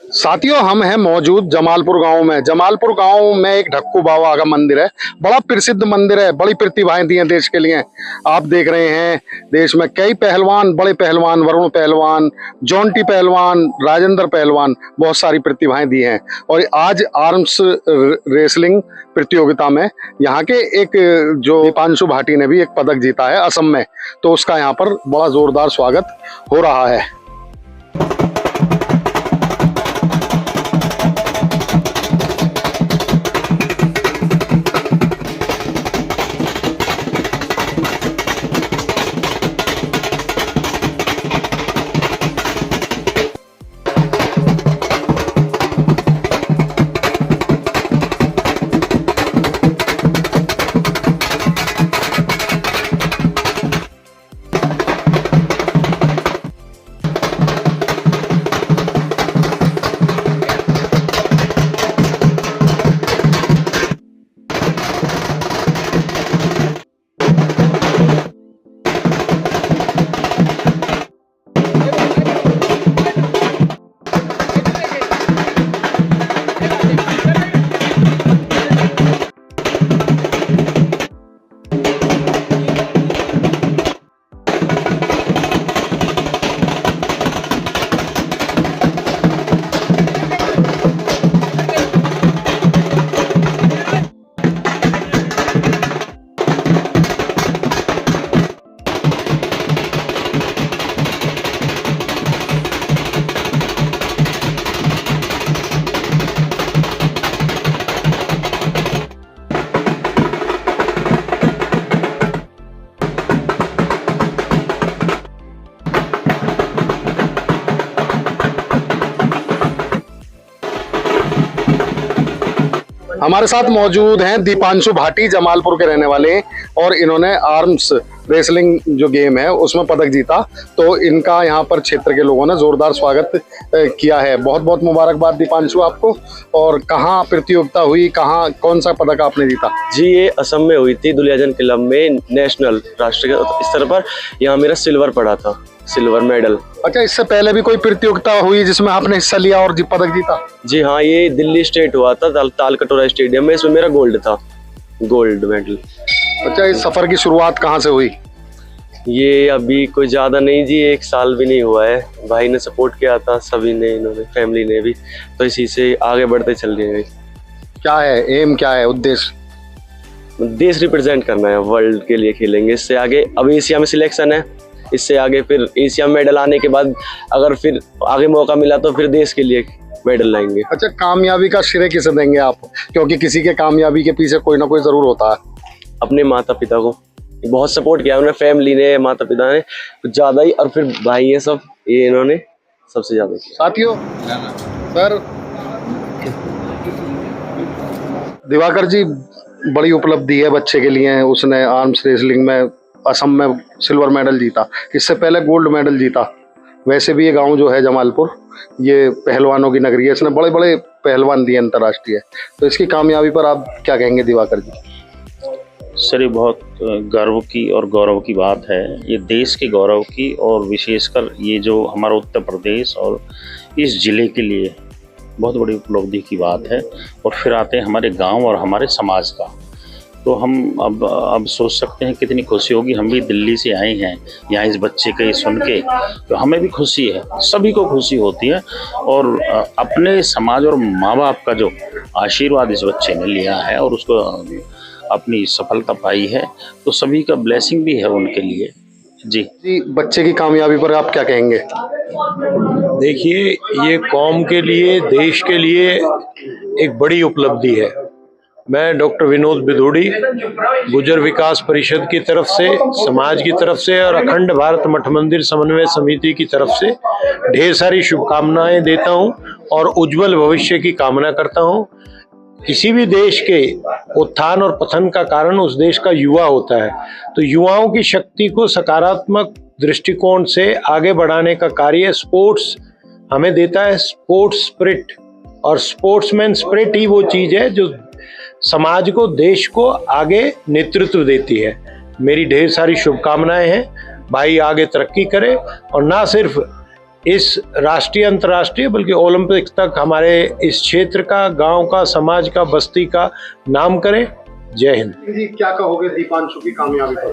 साथियों, हम हैं मौजूद जमालपुर गांव में। जमालपुर गांव में एक ढक्कू बाबा का मंदिर है। बड़ा प्रसिद्ध मंदिर है, बड़ी प्रतिभाएं दी हैं देश के लिए। आप देख रहे हैं देश में कई पहलवान, बड़े पहलवान, वरुण पहलवान, जॉन्टी पहलवान, राजेंद्र पहलवान, बहुत सारी प्रतिभाएं दी हैं। और आज आर्म्स रेसलिंग प्रतियोगिता में यहाँ के एक जो दीपांशु भाटी ने भी एक पदक जीता है असम में, तो उसका यहाँ पर बड़ा जोरदार स्वागत हो रहा है। हमारे साथ मौजूद हैं दीपांशु भाटी, जमालपुर के रहने वाले, और इन्होंने आर्म्स रेसलिंग जो गेम है उसमें पदक जीता। तो इनका यहाँ पर क्षेत्र के लोगों ने जोरदार स्वागत किया है। बहुत बहुत मुबारकबाद दीपांशु आपको। और कहाँ प्रतियोगिता हुई, कहाँ, कौन सा पदक आपने जीता? जी, ये असम में हुई थी, दुलियाजन क्लब में, नेशनल राष्ट्रीय स्तर पर। यहाँ मेरा सिल्वर पड़ा था, सिल्वर मेडल। अच्छा, इससे पहले भी कोई प्रतियोगिता हुई जिसमें आपने हिस्सा लिया और पदक जीता? जी हाँ, ये दिल्ली स्टेट हुआ था, तालकटोरा स्टेडियम में। इसमें मेरा गोल्ड था, गोल्ड मेडल। अच्छा, इस सफर की शुरुआत कहाँ से हुई? ये अभी कोई ज्यादा नहीं जी, 1 साल भी नहीं हुआ है। भाई ने सपोर्ट किया था, सभी ने, इन्होंने, फैमिली ने भी, तो इसी से आगे बढ़ते चल रहे हैं। क्या है एम, क्या है उद्देश्य? देश रिप्रेजेंट करना है, वर्ल्ड के लिए खेलेंगे। इससे आगे अब एशिया में सिलेक्शन है, इससे आगे फिर एशिया मेडल आने के बाद अगर फिर आगे मौका मिला तो फिर देश के लिए मेडल लाएंगे। अच्छा, कामयाबी का श्रेय किसे देंगे आप? क्योंकि किसी के कामयाबी के पीछे कोई ना कोई जरूर होता है। अपने माता पिता को बहुत सपोर्ट किया उन्होंने, फैमिली ने, माता पिता ने कुछ ज्यादा ही, और फिर भाई है सब, ये इन्होंने सबसे ज्यादा किया। साथियों, सर दिवाकर जी, बड़ी उपलब्धि है बच्चे के लिए। उसने आर्म्स रेसलिंग में असम में सिल्वर मेडल जीता, इससे पहले गोल्ड मेडल जीता। वैसे भी ये गांव जो है जमालपुर, ये पहलवानों की नगरी है। इसने बड़े बड़े पहलवान दिए अंतर्राष्ट्रीय। तो इसकी कामयाबी पर आप क्या कहेंगे दिवाकर जी? सर, ये बहुत गर्व की और गौरव की बात है, ये देश के गौरव की, और विशेषकर ये जो हमारा उत्तर प्रदेश और इस ज़िले के लिए बहुत बड़ी उपलब्धि की बात है। और फिर आते हैं हमारे गांव और हमारे समाज का, तो हम अब सोच सकते हैं कितनी खुशी होगी। हम भी दिल्ली से आए हैं, यहाँ इस बच्चे के सुन के, तो हमें भी खुशी है, सभी को खुशी होती है। और अपने समाज और माँ बाप का जो आशीर्वाद इस बच्चे ने लिया है और उसको अपनी सफलता पाई है, तो सभी का ब्लेसिंग भी है उनके लिए। जी, बच्चे की कामयाबी पर आप क्या कहेंगे? देखिए, ये कौम के लिए, देश के लिए एक बड़ी उपलब्धि है। मैं डॉक्टर विनोद बिदोड़ी, गुर्जर विकास परिषद की तरफ से, समाज की तरफ से और अखंड भारत मठ मंदिर समन्वय समिति की तरफ से ढेर सारी शुभकामनाएं देता हूं और उज्जवल भविष्य की कामना करता हूं। किसी भी देश के उत्थान और पतन का कारण उस देश का युवा होता है, तो युवाओं की शक्ति को सकारात्मक दृष्टिकोण से आगे बढ़ाने का कार्य स्पोर्ट्स हमें देता है। स्पोर्ट्स स्पिरिट और स्पोर्ट्समैन स्पिरिट ही वो चीज है जो समाज को, देश को आगे नेतृत्व देती है। मेरी ढेर सारी शुभकामनाएं हैं, भाई आगे तरक्की करे, और ना सिर्फ इस राष्ट्रीय अंतर्राष्ट्रीय बल्कि ओलंपिक तक हमारे इस क्षेत्र का, गांव का, समाज का, बस्ती का नाम करें। जय हिंद। जी क्या कहोगे दीपांशु की कामयाबी पर?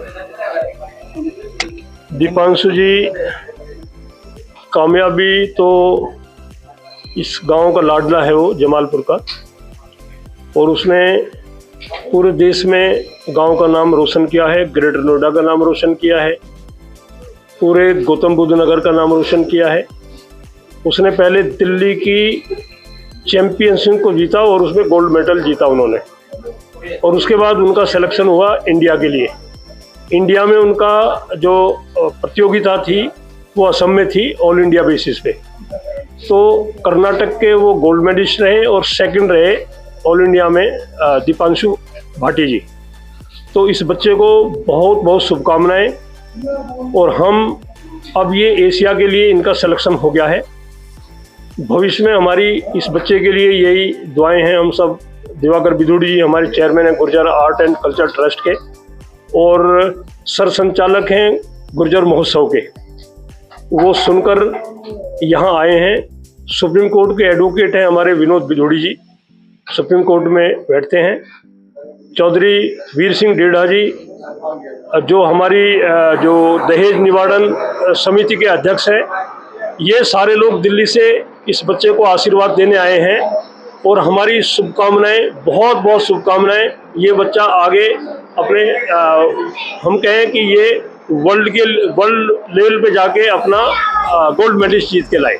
दीपांशु जी कामयाबी तो इस गांव का लाडला है, वो जमालपुर का, और उसने पूरे देश में गांव का नाम रोशन किया है, ग्रेटर नोएडा का नाम रोशन किया है, पूरे गौतम बुद्ध नगर का नाम रोशन किया है। उसने पहले दिल्ली की चैंपियनशिप को जीता और उसमें गोल्ड मेडल जीता उन्होंने, और उसके बाद उनका सिलेक्शन हुआ इंडिया के लिए। इंडिया में उनका जो प्रतियोगिता थी वो असम में थी, ऑल इंडिया बेसिस पे। तो कर्नाटक के वो गोल्ड मेडलिस्ट रहे और सेकंड रहे ऑल इंडिया में दीपांशु भाटी जी। तो इस बच्चे को बहुत बहुत शुभकामनाएं, और हम अब ये एशिया के लिए इनका सिलेक्शन हो गया है। भविष्य में हमारी इस बच्चे के लिए यही दुआएं हैं। हम सब, दिवाकर बिदुड़ी जी हमारे चेयरमैन हैं Gurjar art and culture trust के, और सर संचालक हैं गुर्जर महोत्सव के, वो सुनकर यहाँ आए हैं। सुप्रीम कोर्ट के एडवोकेट हैं हमारे विनोद बिदुड़ी जी, सुप्रीम कोर्ट में बैठते हैं। चौधरी वीर सिंह डेढ़ा जी जो हमारी जो दहेज निवारण समिति के अध्यक्ष हैं, ये सारे लोग दिल्ली से इस बच्चे को आशीर्वाद देने आए हैं, और हमारी शुभकामनाएं, बहुत बहुत शुभकामनाएं। ये बच्चा आगे अपने हम कहें कि ये वर्ल्ड लेवल पे जाके अपना गोल्ड मेडलिस्ट जीत के लाए।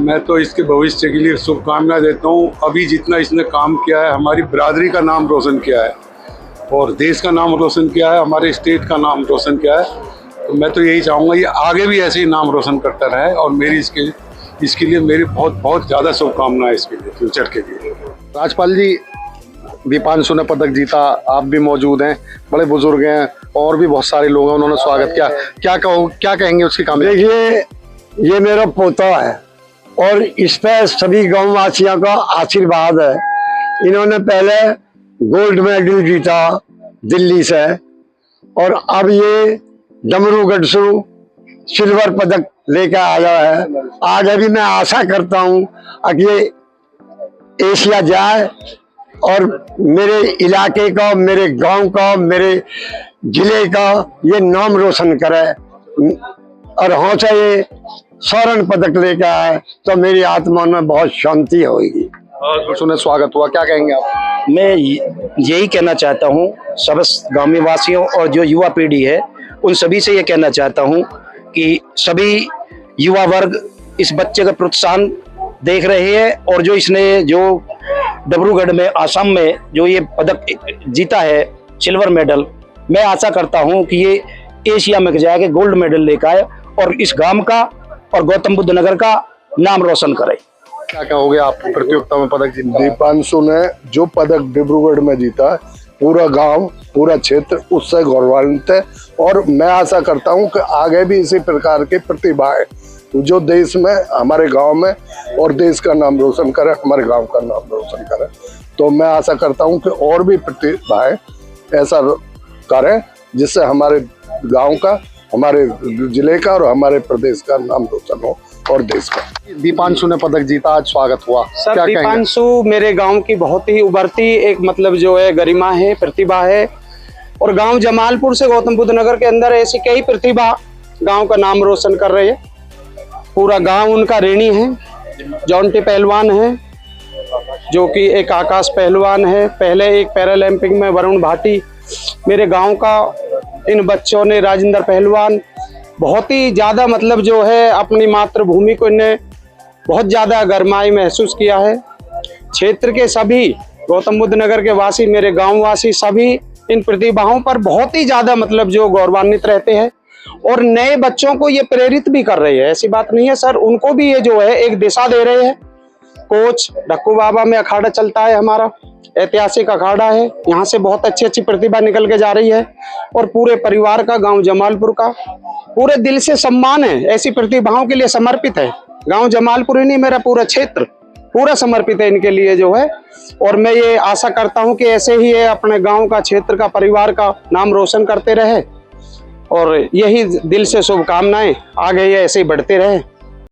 मैं तो इसके भविष्य के लिए शुभकामनाएं देता हूँ। अभी जितना इसने काम किया है, हमारी बिरादरी का नाम रोशन किया है और देश का नाम रोशन किया है, हमारे स्टेट का नाम रोशन किया है। तो मैं तो यही चाहूँगा ये आगे भी ऐसे ही नाम रोशन करता रहे, और मेरी इसके लिए मेरी बहुत बहुत ज़्यादा शुभकामनाएं इसके लिए, फ्यूचर के लिए। राजपाल जी, दीपांशु ने पदक जीता, आप भी मौजूद हैं, बड़े बुजुर्ग हैं और भी बहुत सारे लोग हैं, उन्होंने स्वागत किया। क्या कहेंगे उसकी कामयाबी? देखिए, ये मेरा पोता है और इस पर सभी गाँव वासियों का आशीर्वाद है। इन्होंने पहले गोल्ड मेडल जीता दिल्ली से, और अब ये डमरूगढ़ से सिल्वर पदक लेकर आया है। आगे भी मैं आशा करता हूँ कि ये एशिया जाए और मेरे इलाके का, मेरे गांव का, मेरे जिले का ये नाम रोशन करे, और हाँ से ये स्वर्ण पदक लेकर आए तो मेरी आत्मा में बहुत शांति होगी। सुने स्वागत हुआ, क्या कहेंगे आप? मैं यही कहना चाहता हूँ समस्त गाँव वासियों और जो युवा पीढ़ी है उन सभी से ये कहना चाहता हूँ कि सभी युवा वर्ग इस बच्चे का प्रोत्साहन देख रहे हैं, और जो इसने जो डिब्रूगढ़ में, आसाम में जो ये पदक जीता है सिल्वर मेडल, मैं आशा करता हूँ कि ये एशिया में जाके गोल्ड मेडल लेकर आए और इस गांव का और गौतम बुद्ध नगर का नाम रोशन करे। क्या कहोगे आप प्रतियोगिता में पदक जीता? दीपांशु ने जो पदक डिब्रूगढ़ में जीता, पूरा गांव, पूरा क्षेत्र उससे गौरवान्वित है, और मैं आशा करता हूं कि आगे भी इसी प्रकार की प्रतिभाएं जो देश में, हमारे गांव में और देश का नाम रोशन करे, हमारे गांव का नाम रोशन करे। तो मैं आशा करता हूं कि और भी प्रतिभाएं ऐसा करें जिससे हमारे गांव का, हमारे जिले का और हमारे प्रदेश का नाम रोशन हो, और देश का। दीपांशु ने पदक जीता, आज स्वागत हुआ, सर। क्या दीपांशु मेरे गांव की बहुत ही उभरती एक मतलब जो है गरिमा है, प्रतिभा है, और गांव जमालपुर से गौतम बुद्ध नगर के अंदर ऐसी कई प्रतिभा गांव का नाम रोशन कर रहे हैं। पूरा गांव उनका ऋणी है। जॉन्टी पहलवान है जो कि एक आकाश पहलवान है, पहले एक पैरालंपिक में वरुण भाटी मेरे गांव का। इन बच्चों ने, राजेंद्र पहलवान, बहुत ही ज़्यादा मतलब जो है अपनी मातृभूमि को इन्हें बहुत ज़्यादा गरमाई महसूस किया है। क्षेत्र के सभी गौतम बुद्ध नगर के वासी, मेरे गांव वासी सभी इन प्रतिभाओं पर बहुत ही ज़्यादा मतलब जो गौरवान्वित रहते हैं, और नए बच्चों को ये प्रेरित भी कर रहे हैं। ऐसी बात नहीं है सर, उनको भी ये जो है एक दिशा दे रहे हैं। कोच ढक्कू बाबा में अखाड़ा चलता है हमारा, ऐतिहासिक अखाड़ा है, यहाँ से बहुत अच्छी अच्छी प्रतिभा निकल के जा रही है, और पूरे परिवार का, गांव जमालपुर का पूरे दिल से सम्मान है। ऐसी प्रतिभाओं के लिए समर्पित है गांव जमालपुर ही नहीं, मेरा पूरा क्षेत्र पूरा समर्पित है इनके लिए जो है। और मैं ये आशा करता हूं कि ऐसे ही ये अपने गांव का, क्षेत्र का, परिवार का नाम रोशन करते रहे, और यही दिल से शुभकामनाएं, आगे ये ऐसे ही बढ़ते रहे।